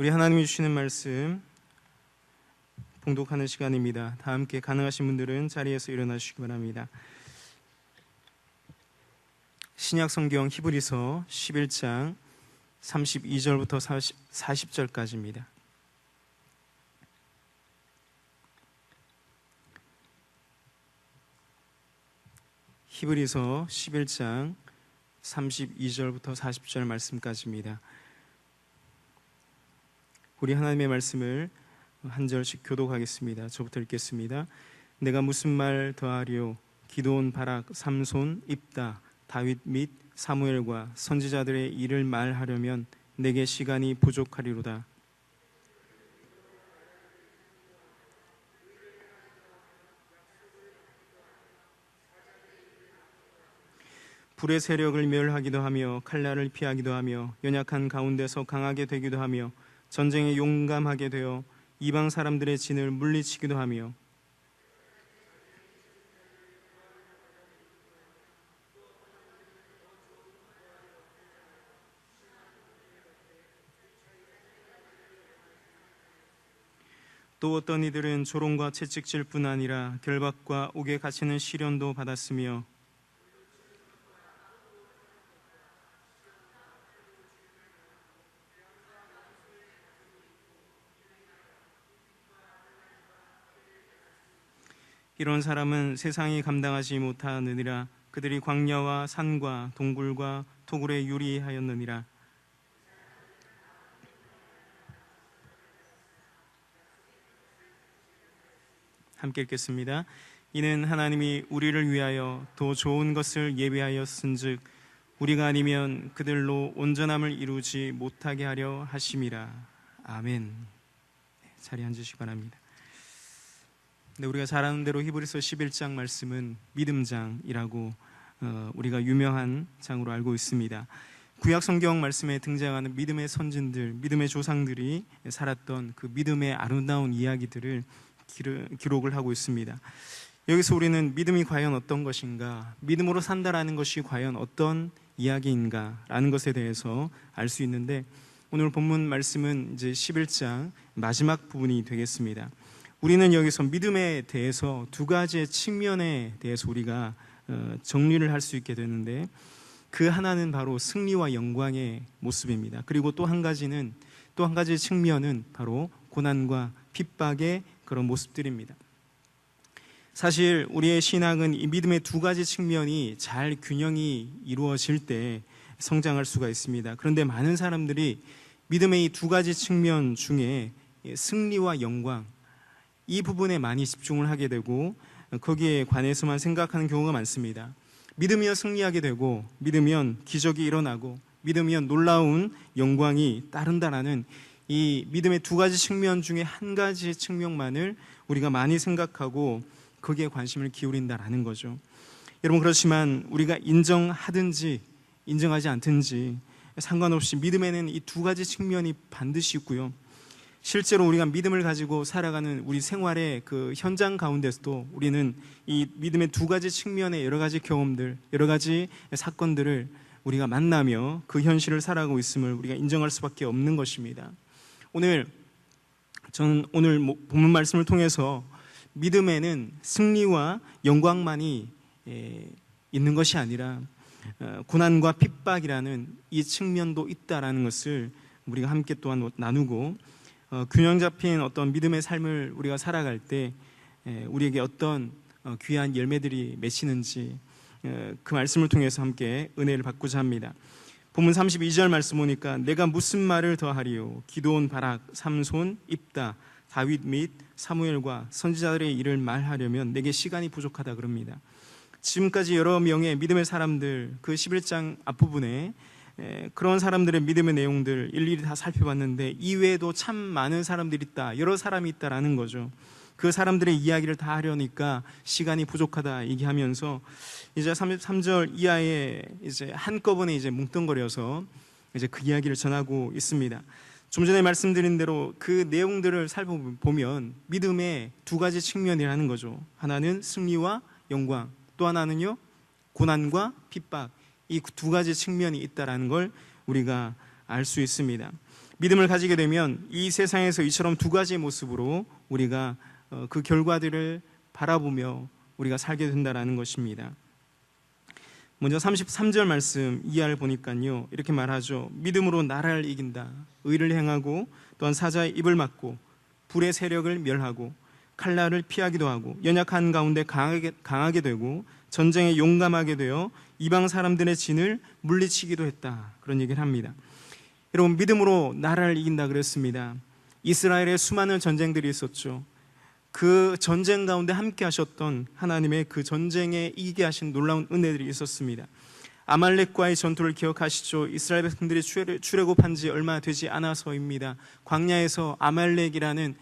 우리 하나님이 주시는 말씀 봉독하는 시간입니다. 다 함께 가능하신 분들은 자리에서 일어나 주시기 바랍니다. 신약 성경 히브리서 11장 32절부터 40절까지입니다. 히브리서 11장 32절부터 40절 말씀까지입니다. 우리 하나님의 말씀을 한 절씩 교독하겠습니다. 저부터 읽겠습니다. 내가 무슨 말 더하리요? 기드온, 바락, 삼손, 입다, 다윗 및 사무엘과 선지자들의 일을 말하려면 내게 시간이 부족하리로다. 불의 세력을 멸하기도 하며 칼날을 피하기도 하며 연약한 가운데서 강하게 되기도 하며 전쟁에 용감하게 되어 이방 사람들의 진을 물리치기도 하며 또 어떤 이들은 조롱과 채찍질 뿐 아니라 결박과 옥에 갇히는 시련도 받았으며 이런 사람은 세상이 감당하지 못하느니라. 그들이 광야와 산과 동굴과 토굴에 유리하였느니라. 함께 읽겠습니다. 이는 하나님이 우리를 위하여 더 좋은 것을 예비하였은즉 우리가 아니면 그들로 온전함을 이루지 못하게 하려 하심이라. 아멘. 자리에 앉으시기 바랍니다. 네, 우리가 잘 아는 대로 히브리서 11장 말씀은 믿음장이라고 우리가 유명한 장으로 알고 있습니다. 구약 성경 말씀에 등장하는 믿음의 선진들, 믿음의 조상들이 살았던 그 믿음의 아름다운 이야기들을 기록을 하고 있습니다. 여기서 우리는 믿음이 과연 어떤 것인가, 믿음으로 산다라는 것이 과연 어떤 이야기인가라는 것에 대해서 알 수 있는데, 오늘 본문 말씀은 이제 11장 마지막 부분이 되겠습니다. 우리는 여기서 믿음에 대해서 두 가지의 측면에 대해서 우리가 정리를 할 수 있게 되는데, 그 하나는 바로 승리와 영광의 모습입니다. 그리고 또 한 가지 측면은 바로 고난과 핍박의 그런 모습들입니다. 사실 우리의 신앙은 이 믿음의 두 가지 측면이 잘 균형이 이루어질 때 성장할 수가 있습니다. 그런데 많은 사람들이 믿음의 이 두 가지 측면 중에 승리와 영광, 이 부분에 많이 집중을 하게 되고 거기에 관해서만 생각하는 경우가 많습니다. 믿으면 승리하게 되고, 믿으면 기적이 일어나고, 믿으면 놀라운 영광이 따른다라는 이 믿음의 두 가지 측면 중에 한 가지 측면만을 우리가 많이 생각하고 거기에 관심을 기울인다라는 거죠. 여러분, 그렇지만 우리가 인정하든지 인정하지 않든지 상관없이 믿음에는 이 두 가지 측면이 반드시 있고요. 실제로 우리가 믿음을 가지고 살아가는 우리 생활의 그 현장 가운데서도 우리는 이 믿음의 두 가지 측면의 여러 가지 경험들, 여러 가지 사건들을 우리가 만나며 그 현실을 살아가고 있음을 우리가 인정할 수밖에 없는 것입니다. 저는 오늘 본문 말씀을 통해서 믿음에는 승리와 영광만이 있는 것이 아니라 고난과 핍박이라는 이 측면도 있다라는 것을 우리가 함께 또한 나누고, 균형 잡힌 어떤 믿음의 삶을 우리가 살아갈 때 우리에게 어떤 귀한 열매들이 맺히는지 그 말씀을 통해서 함께 은혜를 받고자 합니다. 본문 32절 말씀 보니까 내가 무슨 말을 더하리요? 기드온, 바락, 삼손, 입다, 다윗 및 사무엘과 선지자들의 일을 말하려면 내게 시간이 부족하다 그럽니다. 지금까지 여러 명의 믿음의 사람들, 그 11장 앞부분에 그런 사람들의 믿음의 내용들 일일이 다 살펴봤는데 이외에도 참 많은 사람들이 있다, 여러 사람이 있다라는 거죠. 그 사람들의 이야기를 다 하려니까 시간이 부족하다 얘기하면서 이제 33절 이하에 이제 한꺼번에 이제 뭉뚱거려서 이제 그 이야기를 전하고 있습니다. 좀 전에 말씀드린 대로 그 내용들을 살펴보면 믿음의 두 가지 측면이라는 거죠. 하나는 승리와 영광, 또 하나는요 고난과 핍박, 이 두 가지 측면이 있다라는 걸 우리가 알 수 있습니다. 믿음을 가지게 되면 이 세상에서 이처럼 두 가지의 모습으로 우리가 그 결과들을 바라보며 우리가 살게 된다는 것입니다. 먼저 33절 말씀 이하를 보니까요, 이렇게 말하죠. 믿음으로 나라를 이긴다. 의를 행하고 또한 사자의 입을 막고 불의 세력을 멸하고 칼날을 피하기도 하고 연약한 가운데 강하게 되고 전쟁에 용감하게 되어 이방 사람들의 진을 물리치기도 했다. 그런 얘기를 합니다. 여러분, 믿음으로 나라를 이긴다 그랬습니다. 이스라엘에 수많은 전쟁들이 있었죠. 그 전쟁 가운데 함께 하셨던 하나님의 그 전쟁에 이기게 하신 놀라운 은혜들이 있었습니다. 아말렉과의 전투를 기억하시죠? 이스라엘 백성들이 출애굽한 지 얼마 되지 않아서입니다. 광야에서 아말렉이라는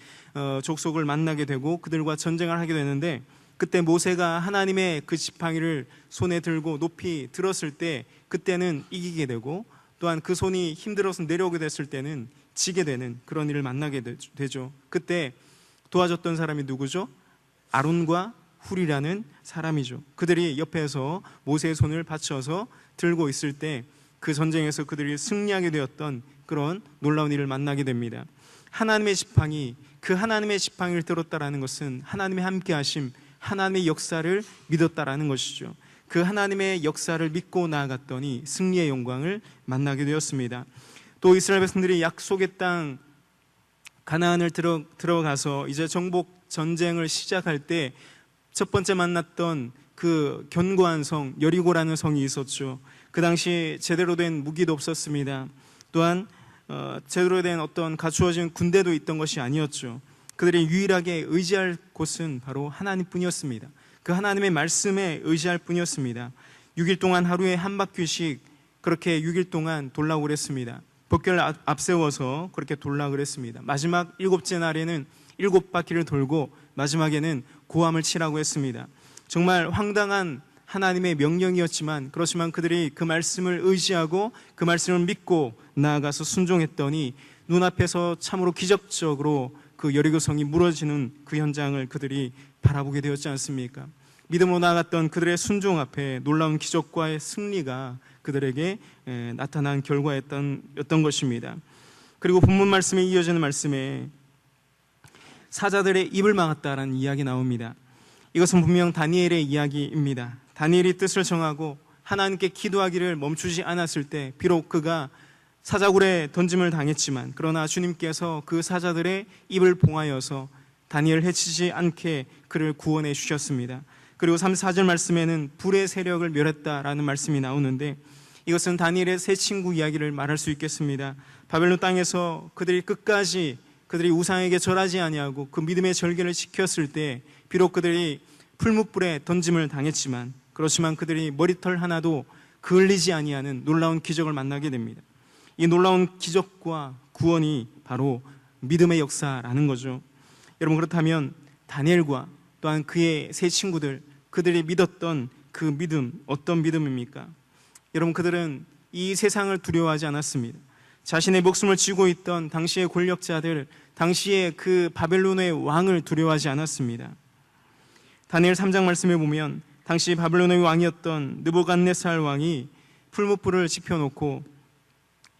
족속을 만나게 되고 그들과 전쟁을 하게 되는데, 그때 모세가 하나님의 그 지팡이를 손에 들고 높이 들었을 때 그때는 이기게 되고, 또한 그 손이 힘들어서 내려오게 됐을 때는 지게 되는 그런 일을 만나게 되죠. 그때 도와줬던 사람이 누구죠? 아론과 훌이라는 사람이죠. 그들이 옆에서 모세의 손을 받쳐서 들고 있을 때 그 전쟁에서 그들이 승리하게 되었던 그런 놀라운 일을 만나게 됩니다. 하나님의 지팡이, 그 하나님의 지팡이를 들었다라는 것은 하나님의 함께하심, 하나님의 역사를 믿었다라는 것이죠. 그 하나님의 역사를 믿고 나아갔더니 승리의 영광을 만나게 되었습니다. 또 이스라엘 백성들이 약속의 땅 가나안을 들어가서 이제 정복 전쟁을 시작할 때 첫 번째 만났던 그 견고한 성 여리고라는 성이 있었죠. 그 당시 제대로 된 무기도 없었습니다. 또한 제대로 된 어떤 갖추어진 군대도 있던 것이 아니었죠. 그들이 유일하게 의지할 곳은 바로 하나님뿐이었습니다. 그 하나님의 말씀에 의지할 뿐이었습니다. 6일 동안 하루에 한 바퀴씩 그렇게 6일 동안 돌라고 그랬습니다. 법궤를 앞세워서 그렇게 돌라고 그랬습니다. 마지막 7째 날에는 7바퀴를 돌고 마지막에는 고함을 치라고 했습니다. 정말 황당한 하나님의 명령이었지만, 그렇지만 그들이 그 말씀을 의지하고 그 말씀을 믿고 나아가서 순종했더니 눈앞에서 참으로 기적적으로 그 여리고성이 무너지는 그 현장을 그들이 바라보게 되었지 않습니까? 믿음으로 나아갔던 그들의 순종 앞에 놀라운 기적과의 승리가 그들에게 나타난 결과였던 것입니다. 그리고 본문 말씀에 이어지는 말씀에 사자들의 입을 막았다라는 이야기 나옵니다. 이것은 분명 다니엘의 이야기입니다. 다니엘이 뜻을 정하고 하나님께 기도하기를 멈추지 않았을 때 비록 그가 사자굴에 던짐을 당했지만, 그러나 주님께서 그 사자들의 입을 봉하여서 다니엘을 해치지 않게 그를 구원해 주셨습니다. 그리고 34절 말씀에는 불의 세력을 멸했다라는 말씀이 나오는데, 이것은 다니엘의 세 친구 이야기를 말할 수 있겠습니다. 바벨론 땅에서 그들이 끝까지 그들이 우상에게 절하지 아니하고 그 믿음의 절개를 지켰을 때 비록 그들이 풀무불에 던짐을 당했지만, 그렇지만 그들이 머리털 하나도 그을리지 아니하는 놀라운 기적을 만나게 됩니다. 이 놀라운 기적과 구원이 바로 믿음의 역사라는 거죠. 여러분, 그렇다면 다니엘과 또한 그의 세 친구들, 그들이 믿었던 그 믿음, 어떤 믿음입니까? 여러분, 그들은 이 세상을 두려워하지 않았습니다. 자신의 목숨을 쥐고 있던 당시의 권력자들, 당시의 그 바벨론의 왕을 두려워하지 않았습니다. 다니엘 3장 말씀에 보면 당시 바벨론의 왕이었던 느부갓네살 왕이 풀무불을 지펴놓고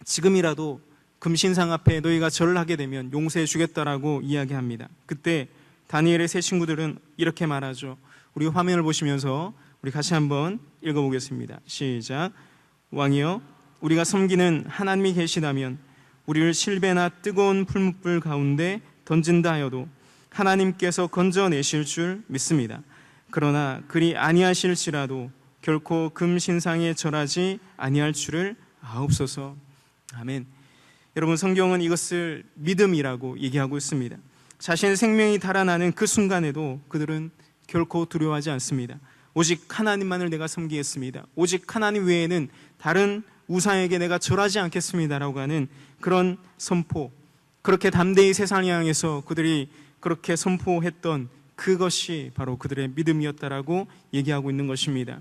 지금이라도 금신상 앞에 너희가 절을 하게 되면 용서해 주겠다라고 이야기합니다. 그때 다니엘의 세 친구들은 이렇게 말하죠. 우리 화면을 보시면서 우리 같이 한번 읽어보겠습니다. 시작. 왕이여, 우리가 섬기는 하나님이 계시다면 우리를 실배나 뜨거운 풀무불 가운데 던진다 하여도 하나님께서 건져내실 줄 믿습니다. 그러나 그리 아니하실지라도 결코 금신상에 절하지 아니할 줄을 아옵소서. 아멘. 여러분, 성경은 이것을 믿음이라고 얘기하고 있습니다. 자신의 생명이 달아나는 그 순간에도 그들은 결코 두려워하지 않습니다. 오직 하나님만을 내가 섬기겠습니다. 오직 하나님 외에는 다른 우상에게 내가 절하지 않겠습니다라고 하는 그런 선포, 그렇게 담대히 세상을 향해서 그들이 그렇게 선포했던 그것이 바로 그들의 믿음이었다라고 얘기하고 있는 것입니다.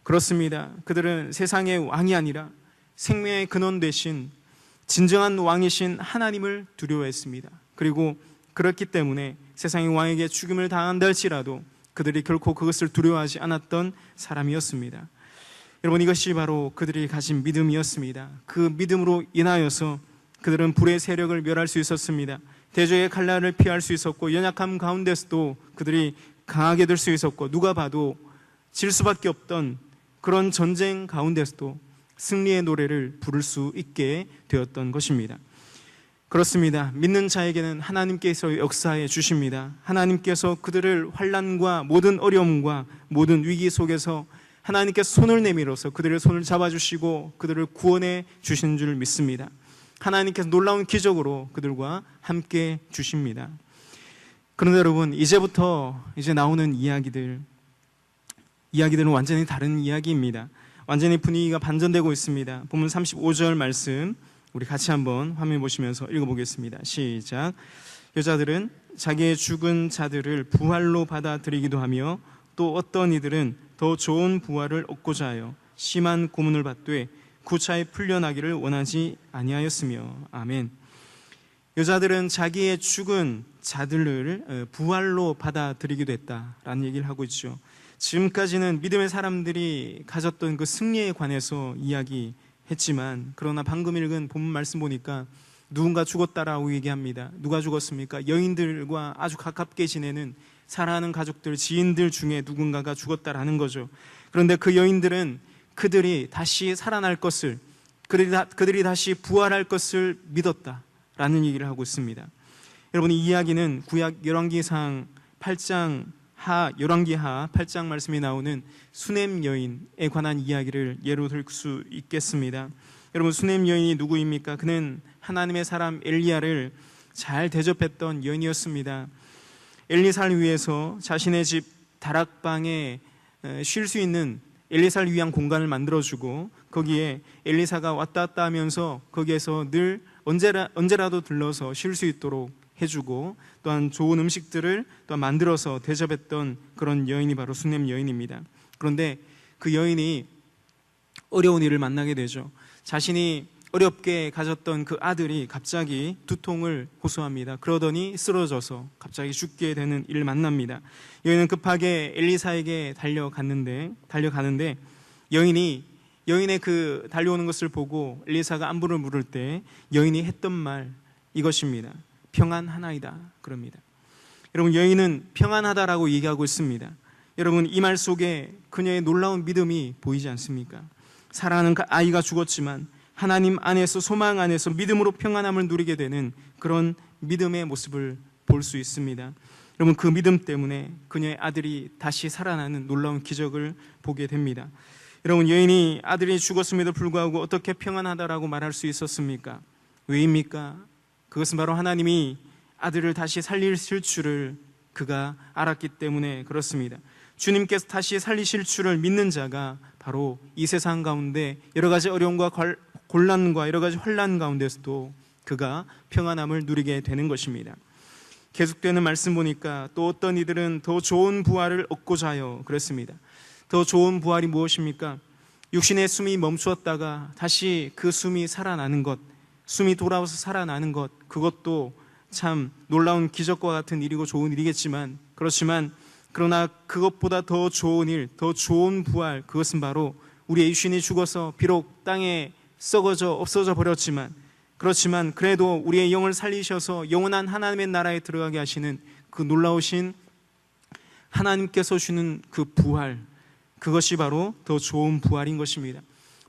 그렇습니다. 그들은 세상의 왕이 아니라 생명의 근원 되신 진정한 왕이신 하나님을 두려워했습니다. 그리고 그렇기 때문에 세상의 왕에게 죽임을 당한다 할지라도 그들이 결코 그것을 두려워하지 않았던 사람이었습니다. 여러분, 이것이 바로 그들이 가진 믿음이었습니다. 그 믿음으로 인하여서 그들은 불의 세력을 멸할 수 있었습니다. 대적의 칼날을 피할 수 있었고, 연약함 가운데서도 그들이 강하게 될 수 있었고, 누가 봐도 질 수밖에 없던 그런 전쟁 가운데서도 승리의 노래를 부를 수 있게 되었던 것입니다. 그렇습니다. 믿는 자에게는 하나님께서 역사해 주십니다. 하나님께서 그들을 환난과 모든 어려움과 모든 위기 속에서 하나님께서 손을 내밀어서 그들의 손을 잡아주시고 그들을 구원해 주시는 줄 믿습니다. 하나님께서 놀라운 기적으로 그들과 함께 주십니다. 그런데 여러분, 이제부터 나오는 이야기들은 완전히 다른 이야기입니다. 완전히 분위기가 반전되고 있습니다. 본문 35절 말씀 우리 같이 한번 화면 보시면서 읽어보겠습니다. 시작. 여자들은 자기의 죽은 자들을 부활로 받아들이기도 하며 또 어떤 이들은 더 좋은 부활을 얻고자 하여 심한 고문을 받되 구차히 풀려나기를 원하지 아니하였으며. 아멘. 여자들은 자기의 죽은 자들을 부활로 받아들이기도 했다라는 얘기를 하고 있죠. 지금까지는 믿음의 사람들이 가졌던 그 승리에 관해서 이야기했지만, 그러나 방금 읽은 본문 말씀 보니까 누군가 죽었다라고 얘기합니다. 누가 죽었습니까? 여인들과 아주 가깝게 지내는 사랑하는 가족들, 지인들 중에 누군가가 죽었다라는 거죠. 그런데 그 여인들은 그들이 다시 살아날 것을, 그들이 다시 부활할 것을 믿었다라는 얘기를 하고 있습니다. 여러분, 이 이야기는 구약 열왕기상 8장 열왕기하 8장 말씀에 나오는 수넴 여인에 관한 이야기를 예로 들 수 있겠습니다. 여러분, 수넴 여인이 누구입니까? 그는 하나님의 사람 엘리야를 잘 대접했던 여인이었습니다. 엘리사를 위해서 자신의 집 다락방에 쉴 수 있는 엘리사를 위한 공간을 만들어주고, 거기에 엘리사가 왔다 갔다 하면서 거기에서 늘 언제라도 들러서 쉴 수 있도록 해주고, 또한 좋은 음식들을 또한 만들어서 대접했던 그런 여인이 바로 수넴 여인입니다. 그런데 그 여인이 어려운 일을 만나게 되죠. 자신이 어렵게 가졌던 그 아들이 갑자기 두통을 호소합니다. 그러더니 쓰러져서 갑자기 죽게 되는 일을 만납니다. 여인은 급하게 엘리사에게 달려가는데 여인의 그 달려오는 것을 보고 엘리사가 안부를 물을 때 여인이 했던 말 이것입니다. 평안하나이다 그럽니다. 여러분, 여인은 평안하다라고 얘기하고 있습니다. 여러분, 이 말 속에 그녀의 놀라운 믿음이 보이지 않습니까? 사랑하는 아이가 죽었지만 하나님 안에서, 소망 안에서 믿음으로 평안함을 누리게 되는 그런 믿음의 모습을 볼 수 있습니다. 여러분, 그 믿음 때문에 그녀의 아들이 다시 살아나는 놀라운 기적을 보게 됩니다. 여러분, 여인이 아들이 죽었음에도 불구하고 어떻게 평안하다라고 말할 수 있었습니까? 왜입니까? 그것은 바로 하나님이 아들을 다시 살리실 줄을 그가 알았기 때문에 그렇습니다. 주님께서 다시 살리실 줄을 믿는 자가 바로 이 세상 가운데 여러 가지 어려움과 곤란과 여러 가지 환난 가운데서도 그가 평안함을 누리게 되는 것입니다. 계속되는 말씀 보니까 또 어떤 이들은 더 좋은 부활을 얻고자 하여 그랬습니다. 더 좋은 부활이 무엇입니까? 육신의 숨이 멈추었다가 다시 그 숨이 살아나는 것, 숨이 돌아와서 살아나는 것, 그것도 참 놀라운 기적과 같은 일이고 좋은 일이겠지만, 그러나 그것보다 더 좋은 일, 더 좋은 부활, 그것은 바로 우리의 육신이 죽어서 비록 땅에 썩어져 없어져 버렸지만, 그렇지만 그래도 우리의 영을 살리셔서 영원한 하나님의 나라에 들어가게 하시는 그 놀라우신 하나님께서 주는 그 부활, 그것이 바로 더 좋은 부활인 것입니다.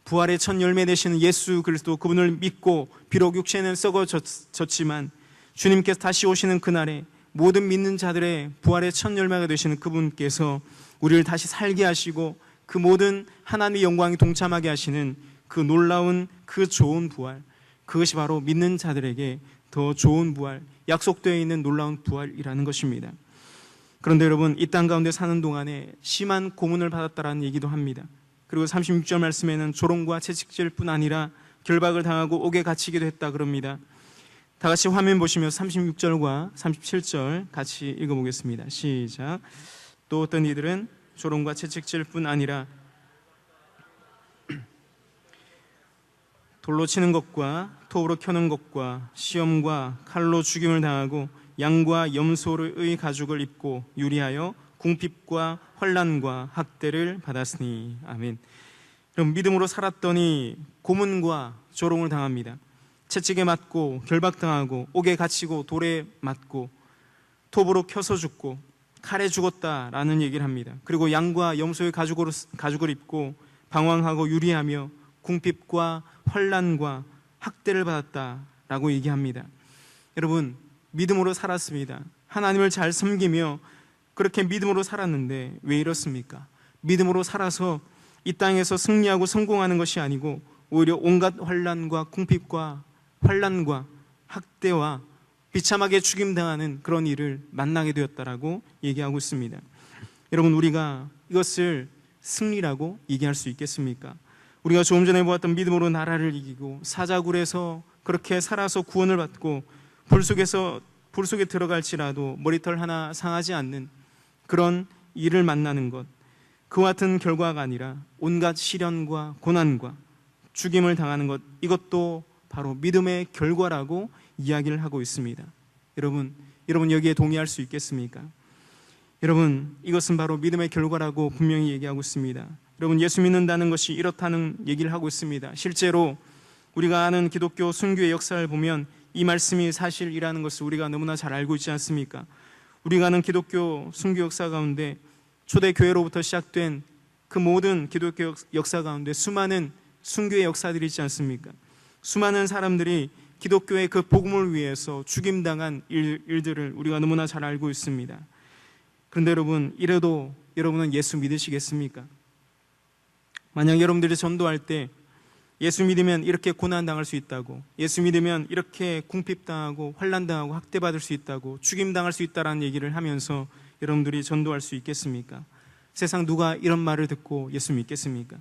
부활의 첫 열매 되시는 예수 그리스도, 그분을 믿고 비록 육체는 썩어졌지만 주님께서 다시 오시는 그날에 모든 믿는 자들의 부활의 첫 열매가 되시는 그분께서 우리를 다시 살게 하시고 그 모든 하나님의 영광이 동참하게 하시는 그 놀라운 그 좋은 부활, 그것이 바로 믿는 자들에게 더 좋은 부활, 약속되어 있는 놀라운 부활이라는 것입니다. 그런데 여러분, 이 땅 가운데 사는 동안에 심한 고문을 받았다라는 얘기도 합니다. 그리고 36절 말씀에는 조롱과 채찍질 뿐 아니라 결박을 당하고 옥에 갇히기도 했다 그럽니다. 다 같이 화면 보시며 36절과 37절 같이 읽어보겠습니다. 시작. 또 어떤 이들은 조롱과 채찍질 뿐 아니라 돌로 치는 것과 톱으로 켜는 것과 시험과 칼로 죽임을 당하고 양과 염소의 가죽을 입고 유리하여 궁핍과 환난과 학대를 받았으니. 아멘. 그럼 믿음으로 살았더니 고문과 조롱을 당합니다. 채찍에 맞고 결박당하고 옥에 갇히고 돌에 맞고 톱으로 켜서 죽고 칼에 죽었다라는 얘기를 합니다. 그리고 양과 염소의 가죽을 입고 방황하고 유리하며 궁핍과 환난과 학대를 받았다라고 얘기합니다. 여러분, 믿음으로 살았습니다. 하나님을 잘 섬기며 그렇게 믿음으로 살았는데 왜 이렇습니까? 믿음으로 살아서 이 땅에서 승리하고 성공하는 것이 아니고 오히려 온갖 환난과 궁핍과 환난과 학대와 비참하게 죽임당하는 그런 일을 만나게 되었다라고 얘기하고 있습니다. 여러분, 우리가 이것을 승리라고 얘기할 수 있겠습니까? 우리가 조금 전에 보았던 믿음으로 나라를 이기고 사자굴에서 그렇게 살아서 구원을 받고 불 속에 들어갈지라도 머리털 하나 상하지 않는 그런 일을 만나는 것, 그와 같은 결과가 아니라 온갖 시련과 고난과 죽임을 당하는 것, 이것도 바로 믿음의 결과라고 이야기를 하고 있습니다. 여러분 여기에 동의할 수 있겠습니까? 여러분, 이것은 바로 믿음의 결과라고 분명히 얘기하고 있습니다. 여러분, 예수 믿는다는 것이 이렇다는 얘기를 하고 있습니다. 실제로 우리가 아는 기독교 순교의 역사를 보면 이 말씀이 사실이라는 것을 우리가 너무나 잘 알고 있지 않습니까? 우리가 아는 기독교 순교 역사 가운데 초대교회로부터 시작된 그 모든 기독교 역사 가운데 수많은 순교의 역사들이 있지 않습니까? 수많은 사람들이 기독교의 그 복음을 위해서 죽임당한 일들을 우리가 너무나 잘 알고 있습니다. 그런데 여러분, 이래도 여러분은 예수 믿으시겠습니까? 만약 여러분들이 전도할 때 예수 믿으면 이렇게 고난당할 수 있다고, 예수 믿으면 이렇게 궁핍당하고 환난당하고 학대받을 수 있다고, 죽임당할 수 있다라는 얘기를 하면서 여러분들이 전도할 수 있겠습니까? 세상 누가 이런 말을 듣고 예수 믿겠습니까?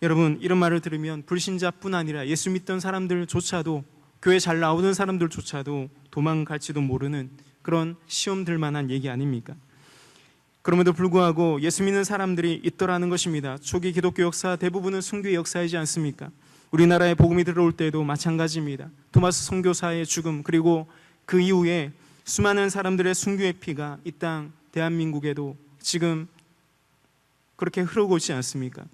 여러분, 이런 말을 들으면 불신자뿐 아니라 예수 믿던 사람들조차도, 교회 잘 나오는 사람들조차도 도망갈지도 모르는 그런 시험 들 만한 얘기 아닙니까? 그럼에도 불구하고 예수 믿는 사람들이 있더라는 것입니다. 초기 기독교 역사 대부분은 순교의 역사이지 않습니까? 우리나라에 복음이 들어올 때도 마찬가지입니다. 토마스 선교사의 죽음, 그리고 그 이후에 수많은 사람들의 순교의 피가 이 땅 대한민국에도 지금 그렇게 흐르고 있지 않습니까?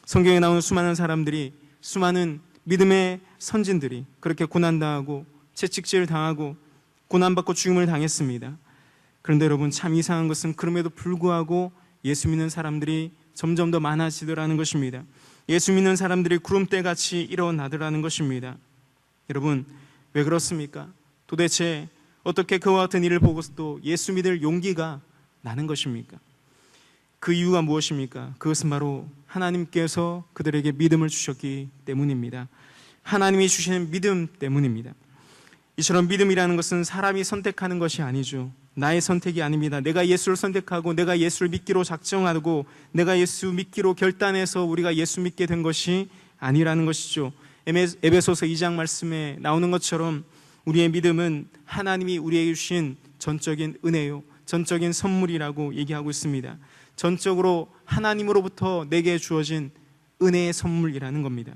성경에 나오는 수많은 사람들이, 수많은 믿음의 선진들이 그렇게 고난당하고 채찍질 당하고 고난받고 죽임을 당했습니다. 그런데 여러분, 참 이상한 것은 그럼에도 불구하고 예수 믿는 사람들이 점점 더 많아지더라는 것입니다. 예수 믿는 사람들이 구름대같이 일어나더라는 것입니다. 여러분, 왜 그렇습니까? 도대체 어떻게 그와 같은 일을 보고서도 예수 믿을 용기가 나는 것입니까? 그 이유가 무엇입니까? 그것은 바로 하나님께서 그들에게 믿음을 주셨기 때문입니다. 하나님이 주시는 믿음 때문입니다. 이처럼 믿음이라는 것은 사람이 선택하는 것이 아니죠. 나의 선택이 아닙니다. 내가 예수를 선택하고 내가 예수를 믿기로 작정하고 내가 예수 믿기로 결단해서 우리가 예수 믿게 된 것이 아니라는 것이죠. 에베소서 2장 말씀에 나오는 것처럼 우리의 믿음은 하나님이 우리에게 주신 전적인 은혜요, 전적인 선물이라고 얘기하고 있습니다. 전적으로 하나님으로부터 내게 주어진 은혜의 선물이라는 겁니다.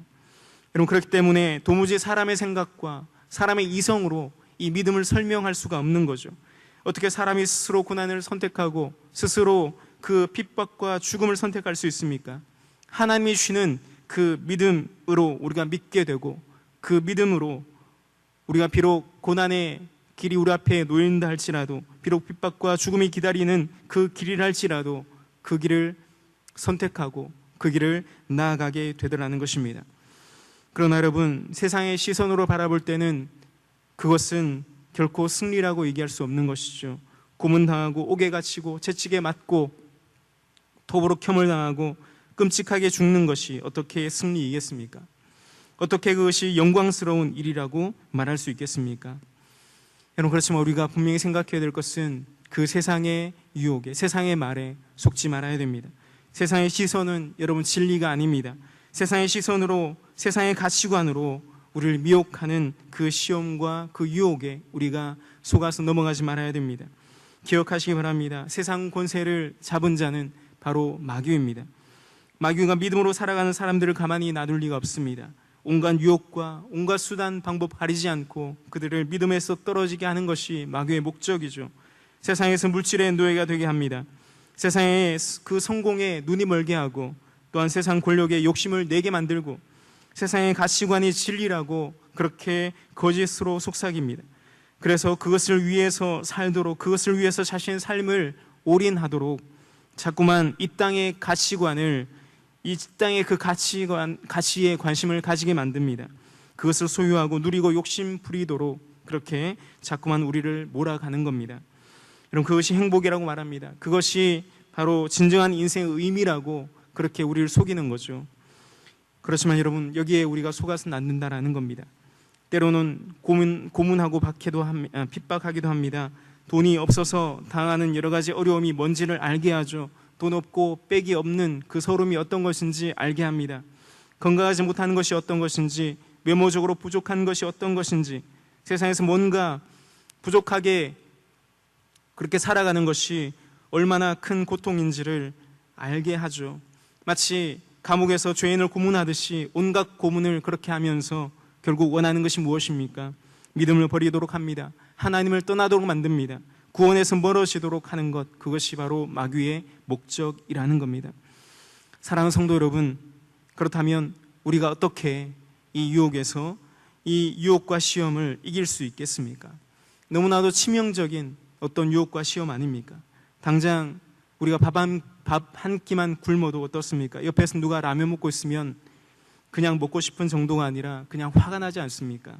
여러분, 그렇기 때문에 도무지 사람의 생각과 사람의 이성으로 이 믿음을 설명할 수가 없는 거죠. 어떻게 사람이 스스로 고난을 선택하고 스스로 그 핍박과 죽음을 선택할 수 있습니까? 하나님이 주시는 그 믿음으로 우리가 믿게 되고, 그 믿음으로 우리가 비록 고난의 길이 우리 앞에 놓인다 할지라도, 비록 핍박과 죽음이 기다리는 그 길이라 할지라도 그 길을 선택하고 그 길을 나아가게 되더라는 것입니다. 그러나 여러분, 세상의 시선으로 바라볼 때는 그것은 결코 승리라고 얘기할 수 없는 것이죠. 고문당하고 옥에 갇히고 채찍에 맞고 톱으로 켬을 당하고 끔찍하게 죽는 것이 어떻게 승리이겠습니까? 어떻게 그것이 영광스러운 일이라고 말할 수 있겠습니까? 여러분, 그렇지만 우리가 분명히 생각해야 될 것은 그 세상의 유혹에, 세상의 말에 속지 말아야 됩니다. 세상의 시선은 여러분 진리가 아닙니다. 세상의 시선으로, 세상의 가치관으로 우리를 미혹하는 그 시험과 그 유혹에 우리가 속아서 넘어가지 말아야 됩니다. 기억하시기 바랍니다. 세상 권세를 잡은 자는 바로 마귀입니다. 마귀가 믿음으로 살아가는 사람들을 가만히 놔둘 리가 없습니다. 온갖 유혹과 온갖 수단 방법 가리지 않고 그들을 믿음에서 떨어지게 하는 것이 마귀의 목적이죠. 세상에서 물질의 노예가 되게 합니다. 세상의 그 성공에 눈이 멀게 하고 또한 세상 권력에 욕심을 내게 만들고 세상의 가치관이 진리라고 그렇게 거짓으로 속삭입니다. 그래서 그것을 위해서 살도록, 그것을 위해서 자신의 삶을 올인하도록 자꾸만 이 땅의 가치관을, 이 땅의 그 가치에 관심을 가지게 만듭니다. 그것을 소유하고 누리고 욕심 부리도록 그렇게 자꾸만 우리를 몰아가는 겁니다. 여러분, 그것이 행복이라고 말합니다. 그것이 바로 진정한 인생의 의미라고 그렇게 우리를 속이는 거죠. 그렇지만 여러분, 여기에 우리가 속아서는 안 된다라는 겁니다. 때로는 고문하고 핍박하기도 합니다. 돈이 없어서 당하는 여러 가지 어려움이 뭔지를 알게 하죠. 돈 없고 빽이 없는 그 서름이 어떤 것인지 알게 합니다. 건강하지 못하는 것이 어떤 것인지, 외모적으로 부족한 것이 어떤 것인지, 세상에서 뭔가 부족하게 그렇게 살아가는 것이 얼마나 큰 고통인지를 알게 하죠. 마치 감옥에서 죄인을 고문하듯이 온갖 고문을 그렇게 하면서 결국 원하는 것이 무엇입니까? 믿음을 버리도록 합니다. 하나님을 떠나도록 만듭니다. 구원에서 멀어지도록 하는 것, 그것이 바로 마귀의 목적이라는 겁니다. 사랑하는 성도 여러분, 그렇다면 우리가 어떻게 이 유혹에서, 이 유혹과 시험을 이길 수 있겠습니까? 너무나도 치명적인 어떤 유혹과 시험 아닙니까? 당장 우리가 밥 한 끼만 굶어도 어떻습니까? 옆에서 누가 라면 먹고 있으면 그냥 먹고 싶은 정도가 아니라 그냥 화가 나지 않습니까?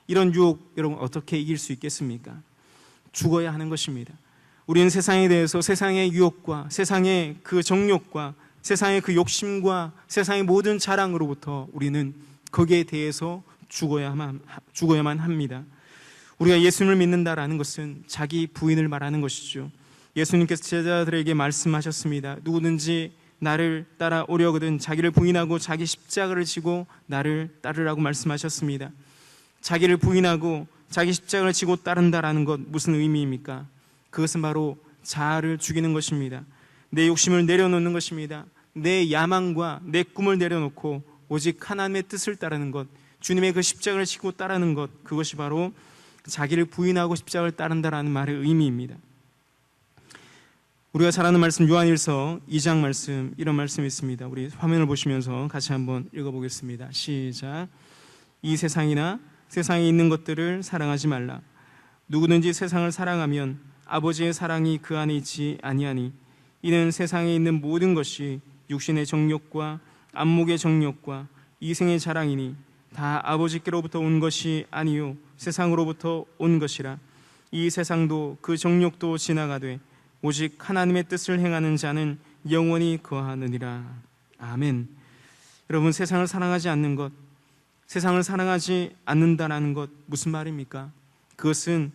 이런 유혹 여러분 어떻게 이길 수 있겠습니까? 죽어야 하는 것입니다. 우리는 세상에 대해서, 세상의 유혹과 세상의 그 정욕과 세상의 그 욕심과 세상의 모든 자랑으로부터 우리는 거기에 대해서 죽어야만 합니다. 우리가 예수님을 믿는다라는 것은 자기 부인을 말하는 것이죠. 예수님께서 제자들에게 말씀하셨습니다. 누구든지 나를 따라오려거든 자기를 부인하고 자기 십자가를 지고 나를 따르라고 말씀하셨습니다. 자기를 부인하고 자기 십자가를 지고 따른다라는 것 무슨 의미입니까? 그것은 바로 자아를 죽이는 것입니다. 내 욕심을 내려놓는 것입니다. 내 야망과 내 꿈을 내려놓고 오직 하나님의 뜻을 따르는 것, 주님의 그 십자가를 지고 따르는 것, 그것이 바로 자기를 부인하고 십자가를 따른다라는 말의 의미입니다. 우리가 잘 아는 말씀 요한일서 2장 말씀, 이런 말씀이 있습니다. 우리 화면을 보시면서 같이 한번 읽어보겠습니다. 시작. 이 세상이나 세상에 있는 것들을 사랑하지 말라. 누구든지 세상을 사랑하면 아버지의 사랑이 그 안에 있지 아니하니 이는 세상에 있는 모든 것이 육신의 정욕과 안목의 정욕과 이생의 자랑이니 다 아버지께로부터 온 것이 아니요 세상으로부터 온 것이라. 이 세상도 그 정욕도 지나가되 오직 하나님의 뜻을 행하는 자는 영원히 거하느니라. 아멘. 여러분, 세상을 사랑하지 않는 것, 세상을 사랑하지 않는다라는 것 무슨 말입니까? 그것은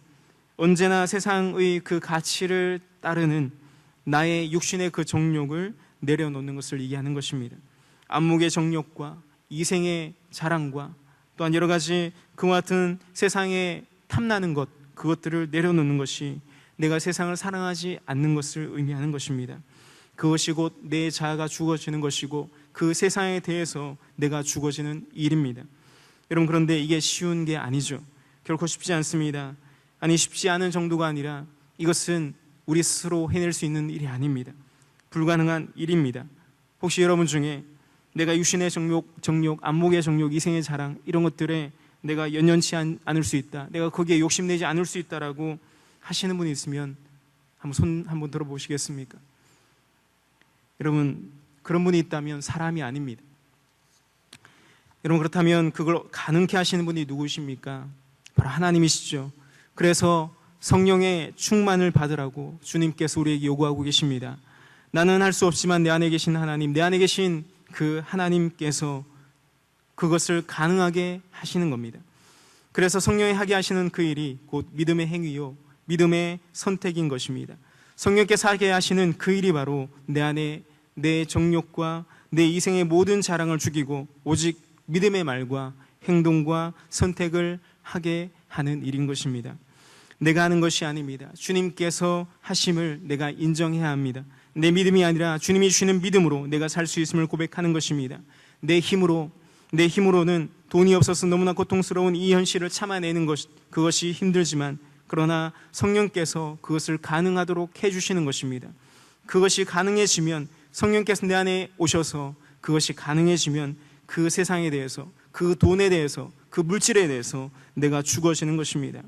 언제나 세상의 그 가치를 따르는 나의 육신의 그 정욕을 내려놓는 것을 얘기하는 것입니다. 안목의 정욕과 이생의 자랑과 또한 여러 가지 그와 같은 세상에 탐나는 것, 그것들을 내려놓는 것이 내가 세상을 사랑하지 않는 것을 의미하는 것입니다. 그것이 곧 내 자아가 죽어지는 것이고 그 세상에 대해서 내가 죽어지는 일입니다. 여러분, 그런데 이게 쉬운 게 아니죠. 결코 쉽지 않습니다. 아니, 쉽지 않은 정도가 아니라 이것은 우리 스스로 해낼 수 있는 일이 아닙니다. 불가능한 일입니다. 혹시 여러분 중에 내가 육신의 정욕, 안목의 정욕, 이생의 자랑, 이런 것들에 내가 연연치 않을 수 있다, 내가 거기에 욕심내지 않을 수 있다라고 하시는 분이 있으면 한번 손 한번 들어보시겠습니까? 여러분, 그런 분이 있다면 사람이 아닙니다. 여러분, 그렇다면 그걸 가능케 하시는 분이 누구십니까? 바로 하나님이시죠. 그래서 성령의 충만을 받으라고 주님께서 우리에게 요구하고 계십니다. 나는 할 수 없지만 내 안에 계신 하나님, 내 안에 계신 그 하나님께서 그것을 가능하게 하시는 겁니다. 그래서 성령이 하게 하시는 그 일이 곧 믿음의 행위요, 믿음의 선택인 것입니다. 성령께서 하게 하시는 그 일이 바로 내 안에 내 정욕과 내 이생의 모든 자랑을 죽이고 오직 믿음의 말과 행동과 선택을 하게 하는 일인 것입니다. 내가 하는 것이 아닙니다. 주님께서 하심을 내가 인정해야 합니다. 내 믿음이 아니라 주님이 주시는 믿음으로 내가 살 수 있음을 고백하는 것입니다. 내 힘으로는 돈이 없어서 너무나 고통스러운 이 현실을 참아내는 그것이 힘들지만, 그러나 성령께서 그것을 가능하도록 해주시는 것입니다. 그것이 가능해지면 성령께서 내 안에 오셔서 그것이 가능해지면 그 세상에 대해서, 그 돈에 대해서, 그 물질에 대해서 내가 죽어지는 것입니다.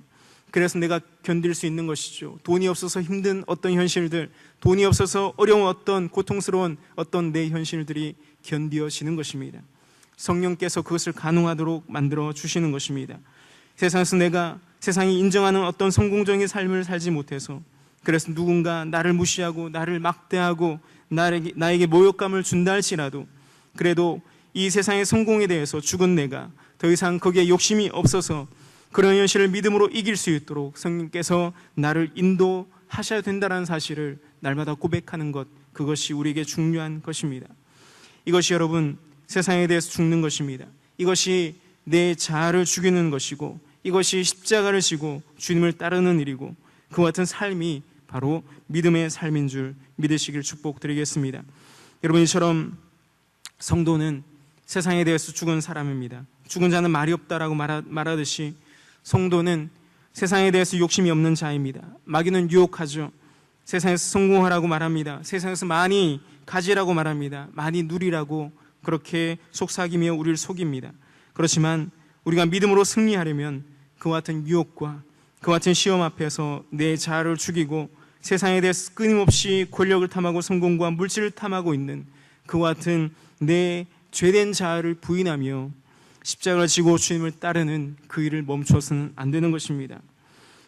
그래서 내가 견딜 수 있는 것이죠. 돈이 없어서 힘든 어떤 현실들, 돈이 없어서 어려운 어떤 고통스러운 어떤 내 현실들이 견디어지는 것입니다. 성령께서 그것을 가능하도록 만들어 주시는 것입니다. 세상에서 내가 세상이 인정하는 어떤 성공적인 삶을 살지 못해서, 그래서 누군가 나를 무시하고 나를 막대하고 나에게 모욕감을 준다 할지라도, 그래도 이 세상의 성공에 대해서 죽은 내가 더 이상 거기에 욕심이 없어서 그런 현실을 믿음으로 이길 수 있도록 성령께서 나를 인도하셔야 된다는 사실을 날마다 고백하는 것, 그것이 우리에게 중요한 것입니다. 이것이 여러분 세상에 대해서 죽는 것입니다. 이것이 내 자아를 죽이는 것이고, 이것이 십자가를 지고 주님을 따르는 일이고, 그와 같은 삶이 바로 믿음의 삶인 줄 믿으시길 축복드리겠습니다. 여러분, 이처럼 성도는 세상에 대해서 죽은 사람입니다. 죽은 자는 말이 없다라고 말하듯이 성도는 세상에 대해서 욕심이 없는 자입니다. 마귀는 유혹하죠. 세상에서 성공하라고 말합니다. 세상에서 많이 가지라고 말합니다. 많이 누리라고 그렇게 속삭이며 우리를 속입니다. 그렇지만 우리가 믿음으로 승리하려면 그와 같은 유혹과 그와 같은 시험 앞에서 내 자아를 죽이고 세상에 대해서 끊임없이 권력을 탐하고 성공과 물질을 탐하고 있는 그와 같은 내 죄된 자아를 부인하며 십자가를 지고 주님을 따르는 그 일을 멈춰서는 안 되는 것입니다.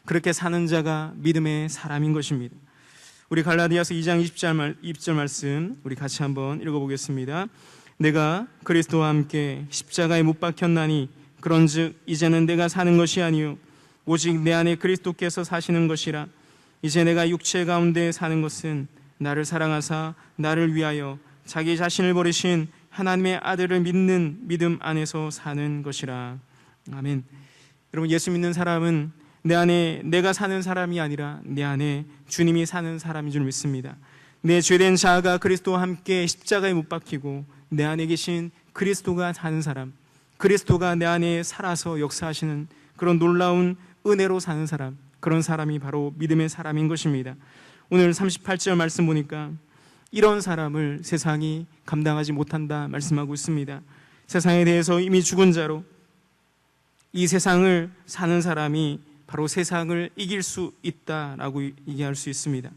그렇게 사는 자가 믿음의 사람인 것입니다. 우리 갈라디아서 2장 20절 말씀 우리 같이 한번 읽어보겠습니다. 내가 그리스도와 함께 십자가에 못 박혔나니 그런즉 이제는 내가 사는 것이 아니요 오직 내 안에 그리스도께서 사시는 것이라. 이제 내가 육체 가운데 사는 것은 나를 사랑하사 나를 위하여 자기 자신을 버리신 하나님의 아들을 믿는 믿음 안에서 사는 것이라. 아멘. 여러분, 예수 믿는 사람은 내 안에 내가 사는 사람이 아니라 내 안에 주님이 사는 사람인 줄 믿습니다. 내 죄된 자아가 그리스도와 함께 십자가에 못 박히고 내 안에 계신 그리스도가 사는 사람, 그리스도가 내 안에 살아서 역사하시는 그런 놀라운 은혜로 사는 사람, 그런 사람이 바로 믿음의 사람인 것입니다. 오늘 38절 말씀 보니까 이런 사람을 세상이 감당하지 못한다 말씀하고 있습니다. 세상에 대해서 이미 죽은 자로 이 세상을 사는 사람이 바로 세상을 이길 수 있다라고 얘기할 수 있습니다.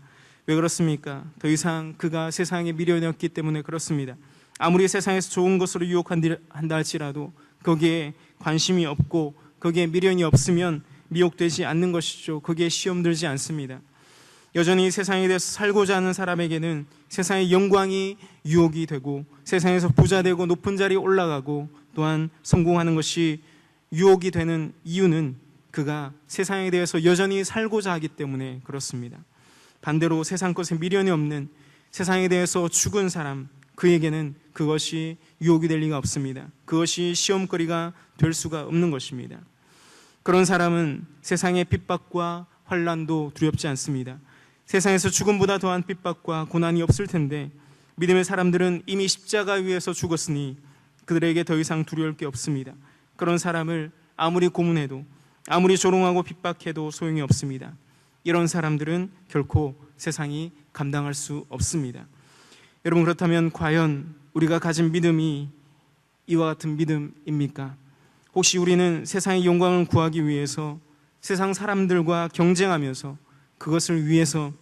왜 그렇습니까? 더 이상 그가 세상에 미련이 없기 때문에 그렇습니다. 아무리 세상에서 좋은 것으로 유혹한다 할지라도 거기에 관심이 없고 거기에 미련이 없으면 미혹되지 않는 것이죠. 거기에 시험 들지 않습니다. 여전히 세상에 대해서 살고자 하는 사람에게는 세상의 영광이 유혹이 되고 세상에서 부자 되고 높은 자리에 올라가고 또한 성공하는 것이 유혹이 되는 이유는 그가 세상에 대해서 여전히 살고자 하기 때문에 그렇습니다. 반대로 세상 것에 미련이 없는 세상에 대해서 죽은 사람, 그에게는 그것이 유혹이 될 리가 없습니다. 그것이 시험거리가 될 수가 없는 것입니다. 그런 사람은 세상의 핍박과 환난도 두렵지 않습니다. 세상에서 죽음보다 더한 핍박과 고난이 없을 텐데 믿음의 사람들은 이미 십자가 위에서 죽었으니 그들에게 더 이상 두려울 게 없습니다. 그런 사람을 아무리 고문해도 아무리 조롱하고 핍박해도 소용이 없습니다. 이런 사람들은 결코 세상이 감당할 수 없습니다. 여러분, 그렇다면 과연 우리가 가진 믿음이 이와 같은 믿음입니까? 혹시 우리는 세상의 영광을 구하기 위해서 세상 사람들과 경쟁하면서 그것을 위해서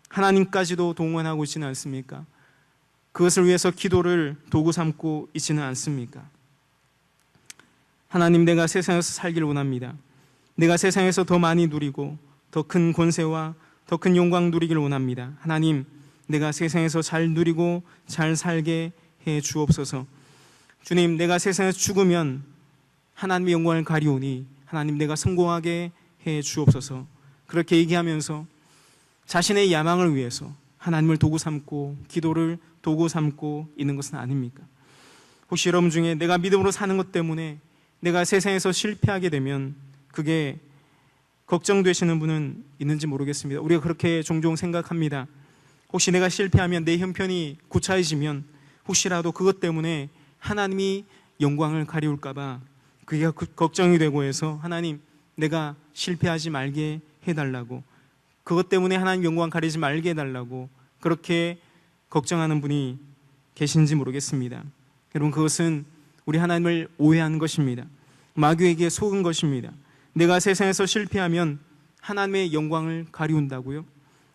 하나님까지도 동원하고 있지는 않습니까? 그것을 위해서 기도를 도구 삼고 있지는 않습니까? 하나님, 내가 세상에서 살기를 원합니다. 내가 세상에서 더 많이 누리고 더 큰 권세와 더 큰 영광 누리기를 원합니다. 하나님, 내가 세상에서 잘 누리고 잘 살게 해 주옵소서. 주님, 내가 세상에서 죽으면 하나님의 영광을 가리오니 하나님, 내가 성공하게 해 주옵소서. 그렇게 얘기하면서 자신의 야망을 위해서 하나님을 도구 삼고 기도를 도구 삼고 있는 것은 아닙니까? 혹시 여러분 중에 내가 믿음으로 사는 것 때문에 내가 세상에서 실패하게 되면 그게 걱정되시는 분은 있는지 모르겠습니다. 우리가 그렇게 종종 생각합니다. 혹시 내가 실패하면 내 형편이 구차해지면 혹시라도 그것 때문에 하나님이 영광을 가리울까봐 그게 걱정이 되고 해서 하나님, 내가 실패하지 말게 해달라고, 그것 때문에 하나님 영광 가리지 말게 해달라고 그렇게 걱정하는 분이 계신지 모르겠습니다. 여러분, 그것은 우리 하나님을 오해한 것입니다. 마귀에게 속은 것입니다. 내가 세상에서 실패하면 하나님의 영광을 가리운다고요?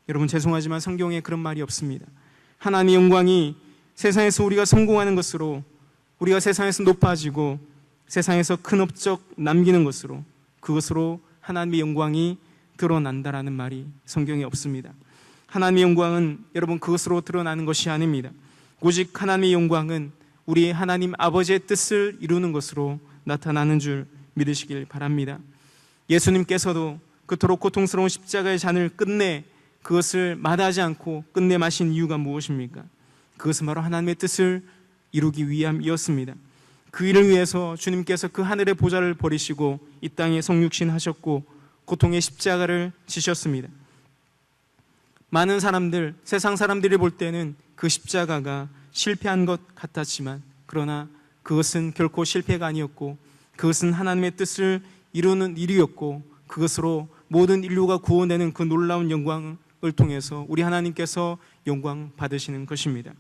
여러분, 죄송하지만 성경에 그런 말이 없습니다. 하나님의 영광이 세상에서 우리가 성공하는 것으로, 우리가 세상에서 높아지고 세상에서 큰 업적 남기는 것으로, 그것으로 하나님의 영광이 드러난다라는 말이 성경에 없습니다. 하나님의 영광은 여러분 그것으로 드러나는 것이 아닙니다. 오직 하나님의 영광은 우리 하나님 아버지의 뜻을 이루는 것으로 나타나는 줄 믿으시길 바랍니다. 예수님께서도 그토록 고통스러운 십자가의 잔을 끝내 그것을 마다하지 않고 끝내 마신 이유가 무엇입니까? 그것은 바로 하나님의 뜻을 이루기 위함이었습니다. 그 일을 위해서 주님께서 그 하늘의 보좌를 버리시고 이 땅에 성육신 하셨고 고통의 십자가를 지셨습니다. 많은 사람들, 세상 사람들이 볼 때는 그 십자가가 실패한 것 같았지만, 그러나 그것은 결코 실패가 아니었고 그것은 하나님의 뜻을 이루는 일이었고, 그것으로 모든 인류가 구원되는 그 놀라운 영광을 통해서 우리 하나님께서 영광 받으시는 것입니다.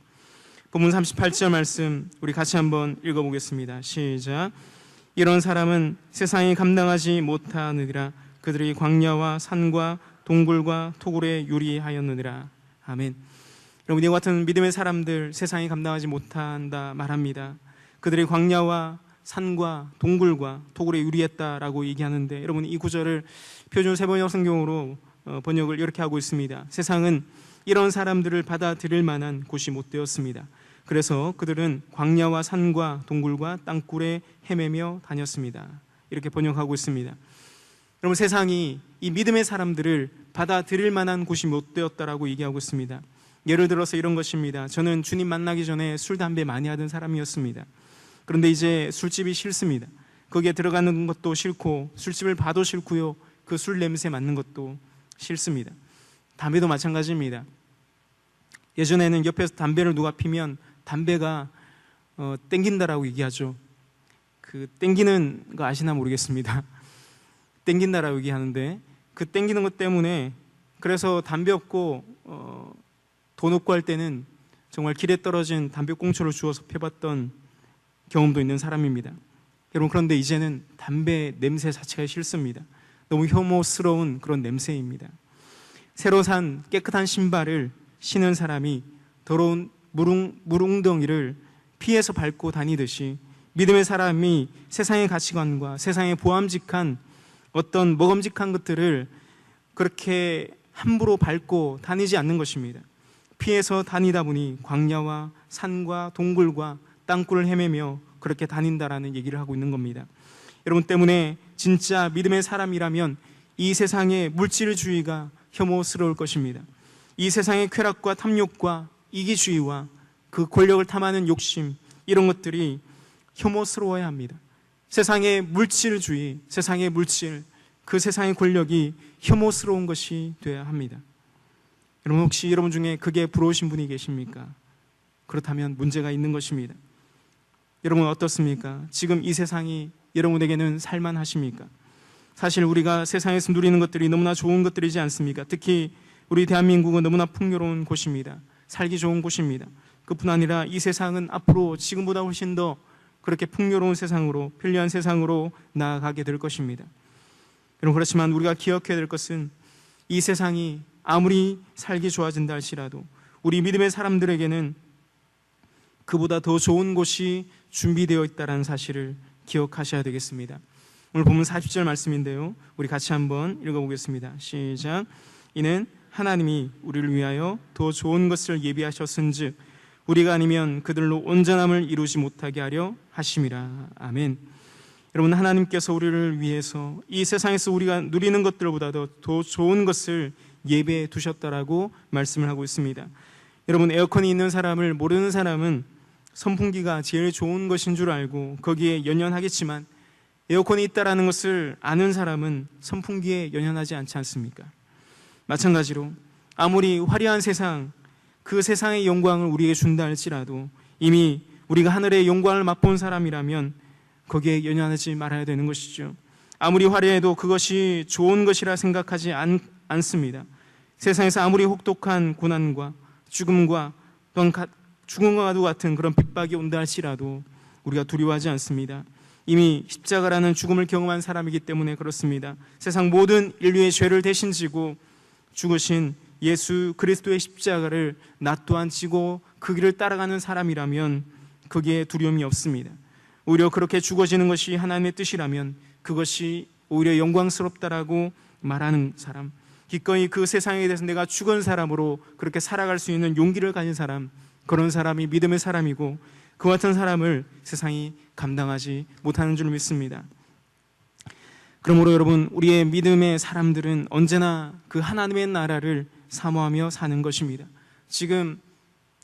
본문 38절 말씀 우리 같이 한번 읽어보겠습니다. 시작. 이런 사람은 세상이 감당하지 못하느니라. 그들이 광야와 산과 동굴과 토굴에 유리하였느니라. 아멘. 여러분, 이와 같은 믿음의 사람들 세상이 감당하지 못한다 말합니다. 그들이 광야와 산과 동굴과 토굴에 유리했다라고 얘기하는데, 여러분 이 구절을 표준 세번역 성경으로 번역을 이렇게 하고 있습니다. 세상은 이런 사람들을 받아들일 만한 곳이 못 되었습니다. 그래서 그들은 광야와 산과 동굴과 땅굴에 헤매며 다녔습니다. 이렇게 번역하고 있습니다. 여러분, 세상이 이 믿음의 사람들을 받아들일 만한 곳이 못 되었다라고 얘기하고 있습니다. 예를 들어서 이런 것입니다. 저는 주님 만나기 전에 술, 담배 많이 하던 사람이었습니다. 그런데 이제 술집이 싫습니다. 거기에 들어가는 것도 싫고 술집을 봐도 싫고요, 그 술 냄새 맡는 것도 싫습니다. 담배도 마찬가지입니다. 예전에는 옆에서 담배를 누가 피면 담배가 땡긴다라고 얘기하죠. 그 땡기는 거 아시나 모르겠습니다. 땡긴다라고 얘기하는데, 그 땡기는 것 때문에, 그래서 담배 없고 돈 없고 할 때는 정말 길에 떨어진 담배꽁초를 주워서 펴봤던 경험도 있는 사람입니다. 여러분, 그런데 이제는 담배 냄새 자체가 싫습니다. 너무 혐오스러운 그런 냄새입니다. 새로 산 깨끗한 신발을 신은 사람이 더러운 물웅덩이를 피해서 밟고 다니듯이, 믿음의 사람이 세상의 가치관과 세상의 보암직한 어떤 먹음직한 것들을 그렇게 함부로 밟고 다니지 않는 것입니다. 피해서 다니다 보니 광야와 산과 동굴과 땅굴을 헤매며 그렇게 다닌다라는 얘기를 하고 있는 겁니다. 여러분, 때문에 진짜 믿음의 사람이라면 이 세상의 물질주의가 혐오스러울 것입니다. 이 세상의 쾌락과 탐욕과 이기주의와 그 권력을 탐하는 욕심, 이런 것들이 혐오스러워야 합니다. 세상의 물질주의, 세상의 물질, 그 세상의 권력이 혐오스러운 것이 되어야 합니다. 여러분, 혹시 여러분 중에 그게 부러우신 분이 계십니까? 그렇다면 문제가 있는 것입니다. 여러분 어떻습니까? 지금 이 세상이 여러분에게는 살만하십니까? 사실 우리가 세상에서 누리는 것들이 너무나 좋은 것들이지 않습니까? 특히 우리 대한민국은 너무나 풍요로운 곳입니다. 살기 좋은 곳입니다. 그뿐 아니라 이 세상은 앞으로 지금보다 훨씬 더 그렇게 풍요로운 세상으로, 편리한 세상으로 나아가게 될 것입니다. 여러분, 그렇지만 우리가 기억해야 될 것은 이 세상이 아무리 살기 좋아진다 할지라도 우리 믿음의 사람들에게는 그보다 더 좋은 곳이 준비되어 있다는 사실을 기억하셔야 되겠습니다. 오늘 본문 40절 말씀인데요, 우리 같이 한번 읽어보겠습니다. 시작. 이는 하나님이 우리를 위하여 더 좋은 것을 예비하셨은즉 우리가 아니면 그들로 온전함을 이루지 못하게 하려 하심이라. 아멘. 여러분, 하나님께서 우리를 위해서 이 세상에서 우리가 누리는 것들보다도 더 좋은 것을 예배해 두셨다라고 말씀을 하고 있습니다. 여러분, 에어컨이 있는 사람을 모르는 사람은 선풍기가 제일 좋은 것인 줄 알고 거기에 연연하겠지만, 에어컨이 있다라는 것을 아는 사람은 선풍기에 연연하지 않지 않습니까? 마찬가지로 아무리 화려한 세상, 그 세상의 영광을 우리에게 준다 할지라도 이미 우리가 하늘의 영광을 맛본 사람이라면 거기에 연연하지 말아야 되는 것이죠. 아무리 화려해도 그것이 좋은 것이라 생각하지 않습니다. 세상에서 아무리 혹독한 고난과 죽음과 또한 죽음과도 같은 그런 핍박이 온다 할지라도 우리가 두려워하지 않습니다. 이미 십자가라는 죽음을 경험한 사람이기 때문에 그렇습니다. 세상 모든 인류의 죄를 대신 지고 죽으신 예수 그리스도의 십자가를 나 또한 지고 그 길을 따라가는 사람이라면 거기에 두려움이 없습니다. 오히려 그렇게 죽어지는 것이 하나님의 뜻이라면 그것이 오히려 영광스럽다라고 말하는 사람, 기꺼이 그 세상에 대해서 내가 죽은 사람으로 그렇게 살아갈 수 있는 용기를 가진 사람, 그런 사람이 믿음의 사람이고 그 같은 사람을 세상이 감당하지 못하는 줄 믿습니다. 그러므로 여러분, 우리의 믿음의 사람들은 언제나 그 하나님의 나라를 사모하며 사는 것입니다. 지금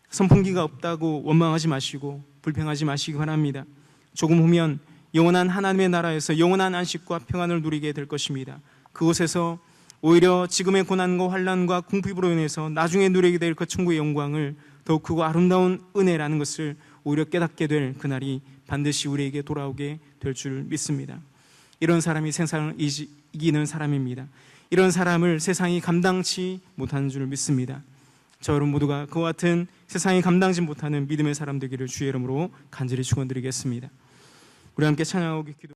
선풍기가 없다고 원망하지 마시고 불평하지 마시기 바랍니다. 조금 후면 영원한 하나님의 나라에서 영원한 안식과 평안을 누리게 될 것입니다. 그곳에서 오히려 지금의 고난과 환난과 궁핍으로 인해서 나중에 누리게 될 그 천국의 영광을 더욱 크고 아름다운 은혜라는 것을 오히려 깨닫게 될 그날이 반드시 우리에게 돌아오게 될 줄 믿습니다. 이런 사람이 세상을 이기는 사람입니다. 이런 사람을 세상이 감당치 못하는 줄 믿습니다. 저 여러분 모두가 그와 같은 세상이 감당지 못하는 믿음의 사람 되기를 주의 이름으로 간절히 축원드리겠습니다. 우리 함께 찬양하고 기도